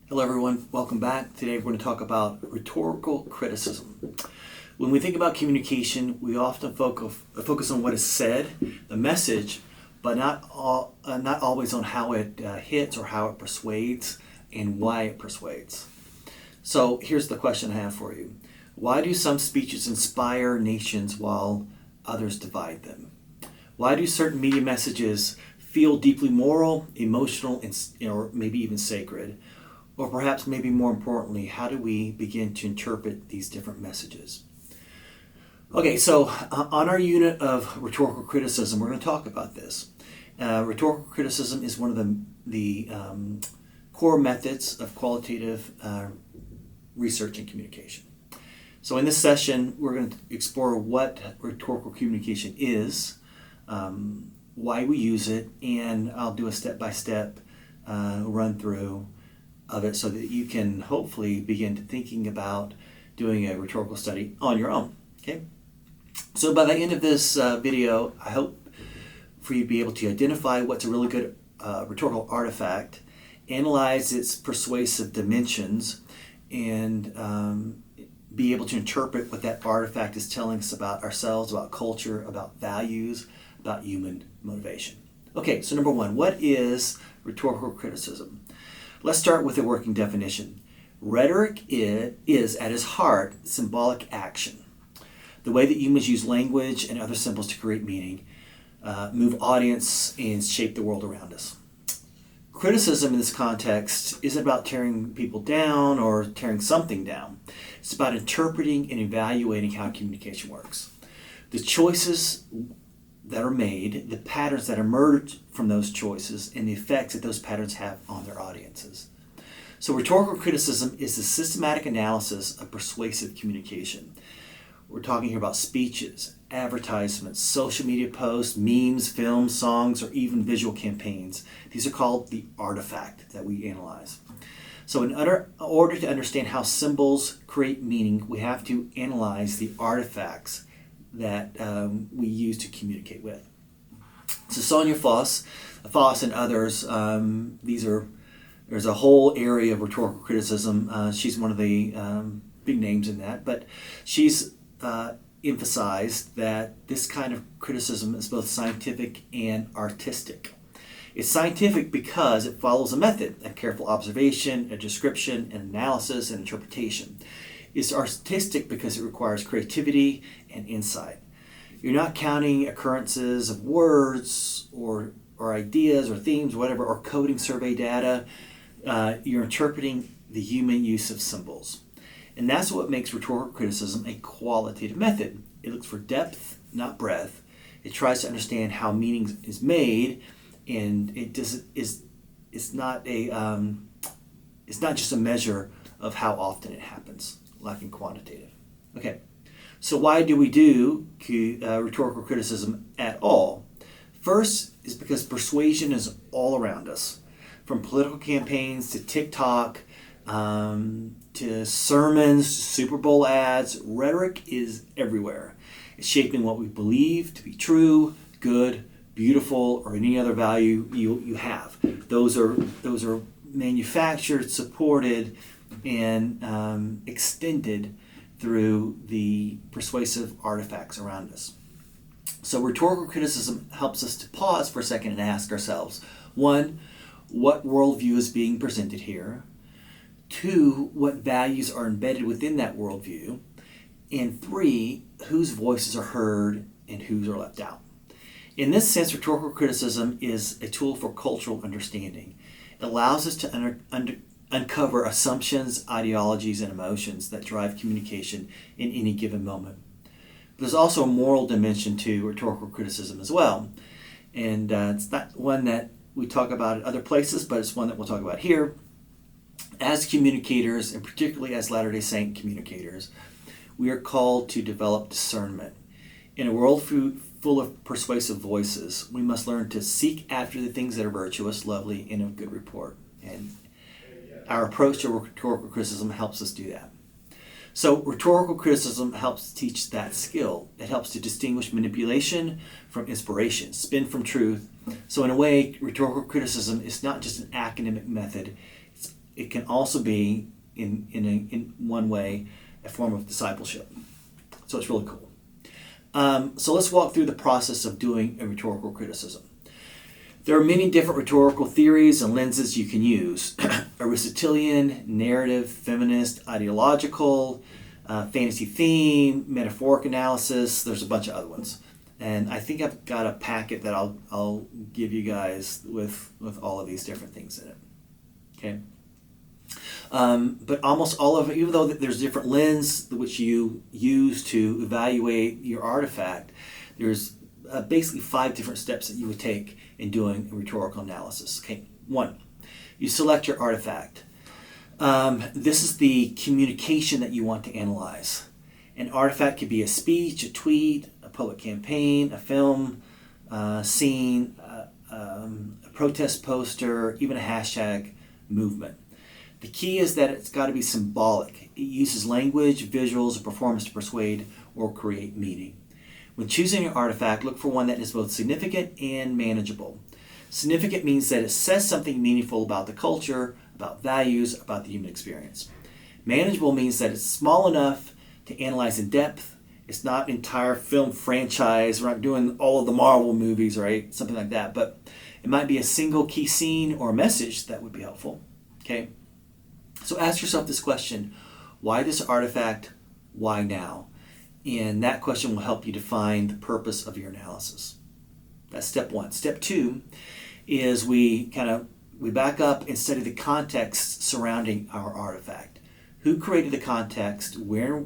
Hello everyone, welcome back. Today we're going to talk about rhetorical criticism. When we think about communication, we often focus on what is said, the message, but not always on how it hits or how it persuades and why it persuades. So here's the question I have for you. Why do some speeches inspire nations while others divide them? Why do certain media messages feel deeply moral, emotional, or maybe even sacred? Or perhaps maybe more importantly, how do we begin to interpret these different messages? Okay, so on our unit of rhetorical criticism, we're going to talk about this. Rhetorical criticism is one of the core methods of qualitative research and communication. So in this session, we're going to explore what rhetorical communication is, why we use it, and I'll do a step-by-step run through of it so that you can hopefully begin to thinking about doing a rhetorical study on your own. Okay. So by the end of this video, I hope for you to be able to identify what's a really good rhetorical artifact, analyze its persuasive dimensions, and be able to interpret what that artifact is telling us about ourselves, about culture, about values, about human motivation. Okay, so number one, what is rhetorical criticism? Let's start with a working definition. Rhetoric is, at its heart, symbolic action. The way that humans use language and other symbols to create meaning, move audience, and shape the world around us. Criticism in this context isn't about tearing people down or tearing something down. It's about interpreting and evaluating how communication works. The choices that are made, the patterns that emerge from those choices, and the effects that those patterns have on their audiences. So rhetorical criticism is the systematic analysis of persuasive communication. We're talking here about speeches, advertisements, social media posts, memes, films, songs, or even visual campaigns. These are called the artifact that we analyze. So in order to understand how symbols create meaning, we have to analyze the artifacts that we use to communicate with. So Sonia Foss and others, there's a whole area of rhetorical criticism. She's one of the big names in that, but she's emphasized that this kind of criticism is both scientific and artistic. It's scientific because it follows a method, a careful observation, a description, an analysis, and interpretation. It's artistic because it requires creativity and insight. You're not counting occurrences of words or ideas or themes, whatever, or coding survey data. You're interpreting the human use of symbols. And that's what makes rhetorical criticism a qualitative method. It looks for depth, not breadth. It tries to understand how meaning is made, and it's not just a measure of how often it happens, like in quantitative. Okay, so why do we do rhetorical criticism at all? First is because persuasion is all around us, from political campaigns to TikTok, to sermons, to Super Bowl ads. Rhetoric is everywhere. It's shaping what we believe to be true, good, beautiful, or any other value you have. Those are manufactured, supported, and extended through the persuasive artifacts around us. So rhetorical criticism helps us to pause for a second and ask ourselves, one, what worldview is being presented here? Two, what values are embedded within that worldview? And three, whose voices are heard and whose are left out? In this sense, rhetorical criticism is a tool for cultural understanding. It allows us to uncover assumptions, ideologies, and emotions that drive communication in any given moment. But there's also a moral dimension to rhetorical criticism as well. And it's not one that we talk about at other places, but it's one that we'll talk about here. As communicators, and particularly as Latter-day Saint communicators, we are called to develop discernment. In a world full of persuasive voices, we must learn to seek after the things that are virtuous, lovely, and of good report. And our approach to rhetorical criticism helps us do that. So rhetorical criticism helps teach that skill. It helps to distinguish manipulation from inspiration, spin from truth. So in a way, rhetorical criticism is not just an academic method. it can also be, in one way, a form of discipleship. So it's really cool. So let's walk through the process of doing a rhetorical criticism. There are many different rhetorical theories and lenses you can use. Aristotelian, narrative, feminist, ideological, fantasy theme, metaphoric analysis. There's a bunch of other ones. And I think I've got a packet that I'll give you guys with all of these different things in it. Okay. But almost all of it, even though there's different lenses which you use to evaluate your artifact, there's basically 5 different steps that you would take in doing a rhetorical analysis. Okay, 1, you select your artifact. This is the communication that you want to analyze. An artifact could be a speech, a tweet, a public campaign, a film, scene, a protest poster, even a hashtag movement. The key is that it's got to be symbolic. It uses language, visuals, or performance to persuade or create meaning. When choosing your artifact, look for one that is both significant and manageable. Significant means that it says something meaningful about the culture, about values, about the human experience. Manageable means that it's small enough to analyze in depth. It's not an entire film franchise. We're not doing all of the Marvel movies, right? Something like that. But it might be a single key scene or a message that would be helpful. Okay? So ask yourself this question: why this artifact? Why now? And that question will help you define the purpose of your analysis. That's step 1. Step 2 is we back up and study the context surrounding our artifact. Who created the context? Where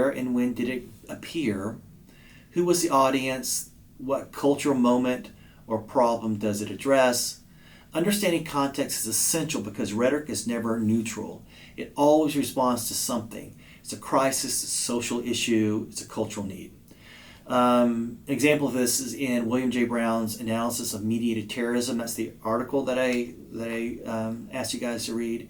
and when did it appear? Who was the audience? What cultural moment or problem does it address? Understanding context is essential because rhetoric is never neutral. It always responds to something. It's a crisis, it's a social issue, it's a cultural need. An example of this is in William J. Brown's analysis of mediated terrorism. That's the article that I asked you guys to read.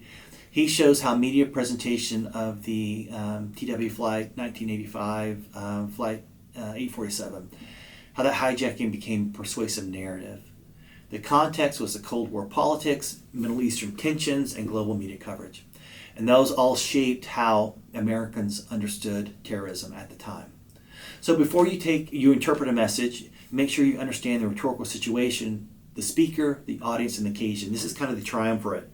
He shows how media presentation of the TW Flight 1985, Flight 847, how that hijacking became persuasive narrative. The context was the Cold War politics, Middle Eastern tensions, and global media coverage. And those all shaped how Americans understood terrorism at the time. So before you interpret a message, make sure you understand the rhetorical situation, the speaker, the audience, and the occasion. This is kind of the triumvirate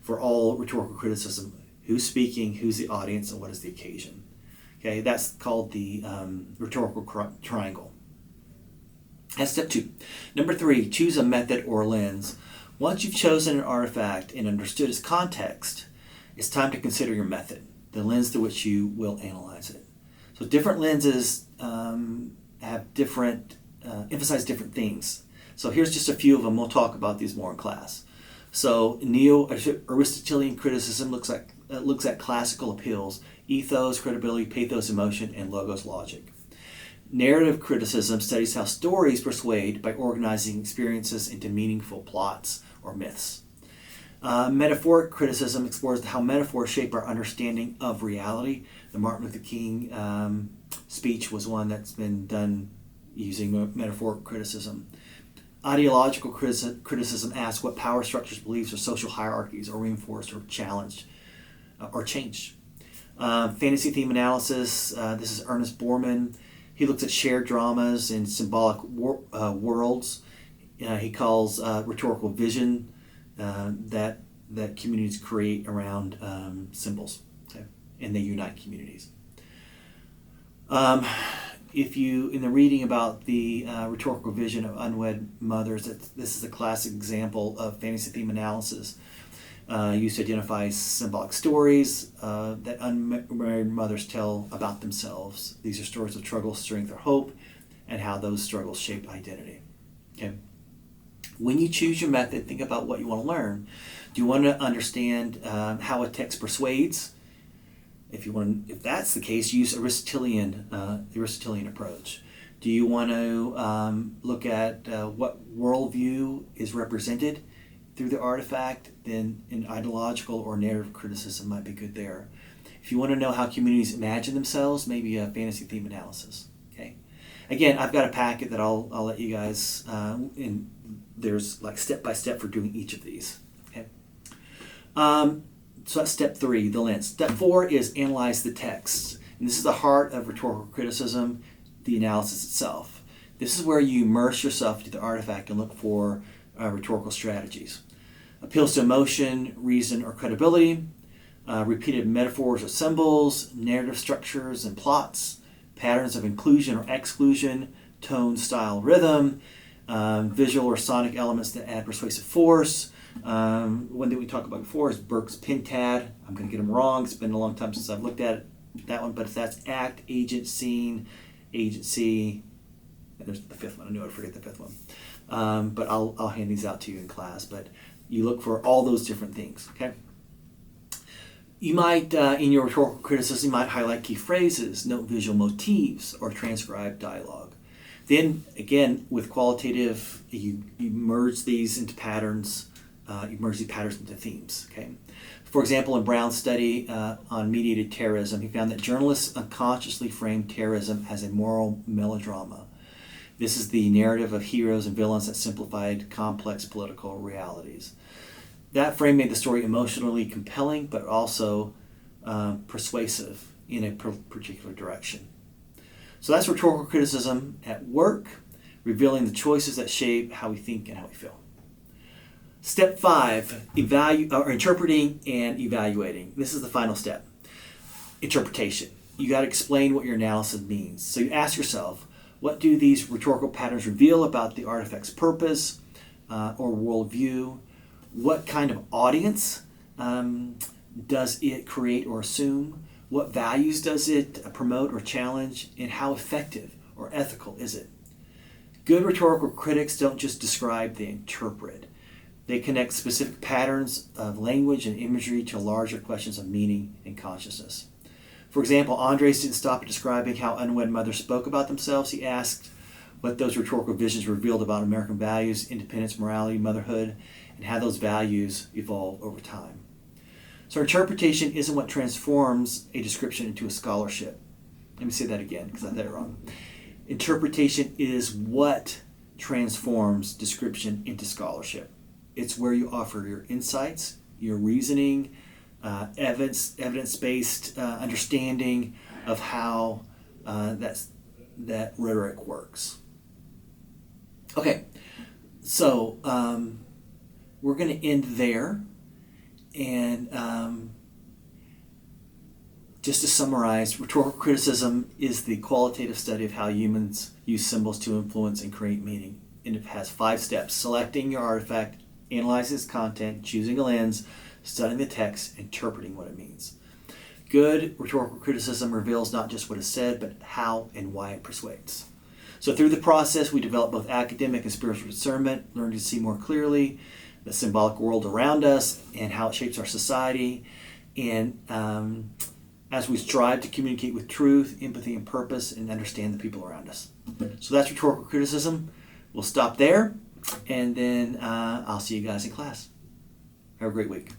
for all rhetorical criticism. Who's speaking, who's the audience, and what is the occasion? Okay, that's called the rhetorical triangle. That's step 2. Number 3, choose a method or lens. Once you've chosen an artifact and understood its context, it's time to consider your method, the lens through which you will analyze it. So different lenses have emphasize different things. So here's just a few of them. We'll talk about these more in class. So Neo-Aristotelian criticism looks at classical appeals: ethos, credibility, pathos, emotion, and logos logic. Narrative criticism studies how stories persuade by organizing experiences into meaningful plots or myths. Metaphoric criticism explores how metaphors shape our understanding of reality. The Martin Luther King speech was one that's been done using metaphoric criticism. Ideological criticism asks what power structures, beliefs, or social hierarchies are reinforced or challenged or changed. Fantasy theme analysis, this is Ernest Borman. He looks at shared dramas and symbolic worlds. He calls rhetorical vision that communities create around symbols, okay? And they unite communities. If you, in the reading about the rhetorical vision of unwed mothers, this is a classic example of fantasy theme analysis used to identify symbolic stories that unmarried mothers tell about themselves. These are stories of struggle, strength, or hope, and how those struggles shape identity. Okay. When you choose your method, think about what you want to learn. Do you want to understand how a text persuades? If that's the case, use the Aristotelian approach. Do you want to look at what worldview is represented through the artifact? Then an ideological or narrative criticism might be good there. If you want to know how communities imagine themselves, maybe a fantasy theme analysis. Okay. Again, I've got a packet that I'll let you guys. There's like step by step for doing each of these. Okay. So that's step 3, the lens. Step 4 is analyze the text. And this is the heart of rhetorical criticism, the analysis itself. This is where you immerse yourself into the artifact and look for rhetorical strategies. Appeals to emotion, reason, or credibility, repeated metaphors or symbols, narrative structures and plots, patterns of inclusion or exclusion, tone, style, rhythm, visual or sonic elements that add persuasive force. One that we talked about before is Burke's Pentad. I'm going to get them wrong. It's been a long time since I've looked at that one, but that's act, agent, scene, agency. And there's the 5th one. I knew I'd forget the 5th one. But I'll hand these out to you in class. But you look for all those different things, okay? You might, in your rhetorical criticism, you might highlight key phrases, note visual motifs, or transcribe dialogue. Then, again, with qualitative, you merge these into patterns, you merge these patterns into themes, okay? For example, in Brown's study on mediated terrorism, he found that journalists unconsciously frame terrorism as a moral melodrama. This is the narrative of heroes and villains that simplified complex political realities. That frame made the story emotionally compelling, but also persuasive in a particular direction. So that's rhetorical criticism at work, revealing the choices that shape how we think and how we feel. Step 5, interpreting and evaluating. This is the final step. Interpretation. You got to explain what your analysis means. So you ask yourself, what do these rhetorical patterns reveal about the artifact's purpose or worldview? What kind of audience does it create or assume? What values does it promote or challenge? And how effective or ethical is it? Good rhetorical critics don't just describe, they interpret. They connect specific patterns of language and imagery to larger questions of meaning and consciousness. For example, Andres didn't stop at describing how unwed mothers spoke about themselves. He asked what those rhetorical visions revealed about American values, independence, morality, motherhood, and how those values evolve over time. So interpretation isn't what transforms a description into a scholarship. Let me say that again because I said it wrong. Interpretation is what transforms description into scholarship. It's where you offer your insights, your reasoning, evidence-based understanding of how that rhetoric works. Okay, so we're going to end there. And just to summarize, rhetorical criticism is the qualitative study of how humans use symbols to influence and create meaning. And it has 5 steps: selecting your artifact, analyzing its content, choosing a lens, studying the text, interpreting what it means. Good rhetorical criticism reveals not just what is said, but how and why it persuades. So through the process, we develop both academic and spiritual discernment, learn to see more clearly the symbolic world around us and how it shapes our society. And as we strive to communicate with truth, empathy, and purpose, and understand the people around us. So that's rhetorical criticism. We'll stop there, and then I'll see you guys in class. Have a great week.